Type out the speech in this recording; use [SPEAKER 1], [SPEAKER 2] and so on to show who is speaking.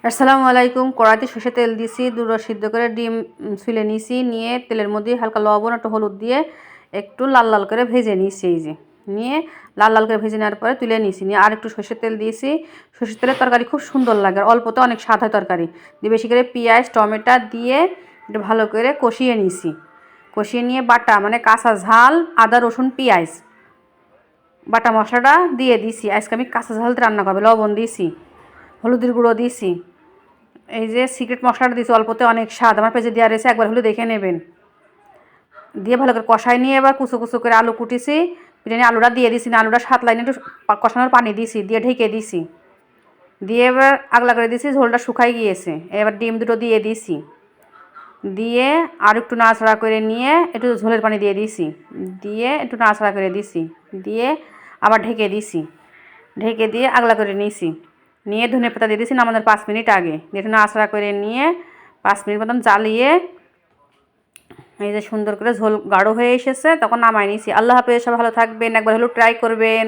[SPEAKER 1] আসসালামু আলাইকুম। কড়াইতে সরষের তেল দিছি, দুটো সিদ্ধ করে ডিম ছুলে নিছি, নিয়ে তেলের মধ্যে হালকা লবণ একটু হলুদ দিয়ে একটু লাল লাল করে ভেজে নিছি। এই যে নিয়ে লাল লাল করে ভেজে নেওয়ার পরে তুলে নিছি, নিয়ে আর একটু সরষের তেল দিয়েছি। সরষের তেলের তরকারি খুব সুন্দর লাগে, আর অল্পতে অনেক স্বাদ হয় তরকারি দিয়ে। বেশি করে পেঁয়াজ টমেটো দিয়ে একটু ভালো করে কষিয়ে নিছি। কষিয়ে নিয়ে বাটা মানে কাঁচা ঝাল, আদা রসুন পেঁয়াজ বাটা মশলাটা দিয়ে দিছি। আজকে আমি কাঁচা ঝাল দিয়ে রান্না করবো। লবণ দিয়েছি, হলুদের গুঁড়ো দিয়েছি, এই যে সিক্রেট মশলাটা দিয়েছি, অল্পতে অনেক স্বাদ। আমার পেজে দেওয়া রয়েছে, একবার হলে দেখে নেবেন। দিয়ে ভালো করে কষাই নিয়ে এবার কুচো কুচো করে আলু কুটিছি, বিরিয়ানি আলুটা দিয়ে দিছি, না আলুটা 7 লাইনে একটু কষানোর পানি দিছি, দিয়ে ঢেকে দিছি। দিয়ে এবার আগলা করে দিছি, ঝোলটা শুকাই গিয়েছে। এবার ডিম দুটো দিয়ে দিছি, দিয়ে আর একটু নাড়াচাড়া করে নিয়ে একটু ঝোলের পানি দিয়ে দিছি, দিয়ে একটু নাড়াচাড়া করে দিছি, দিয়ে আবার ঢেকে দিছি। ঢেকে দিয়ে আগলা করে নিয়েছি, নিয়ে ধনেপাতা দিয়ে দিয়েছি নামানোর 5 মিনিট আগে। দিয়ে একটু নাড়াচাড়া করে নিয়ে 5 মিনিট মতন জ্বালিয়ে এই যে সুন্দর করে ঝোল গাঢ় হয়ে এসেছে, তখন নামাই নিয়েছি। আল্লাহ হাফেজ, সবাই ভালো থাকবেন, একবার হলেও ট্রাই করবেন।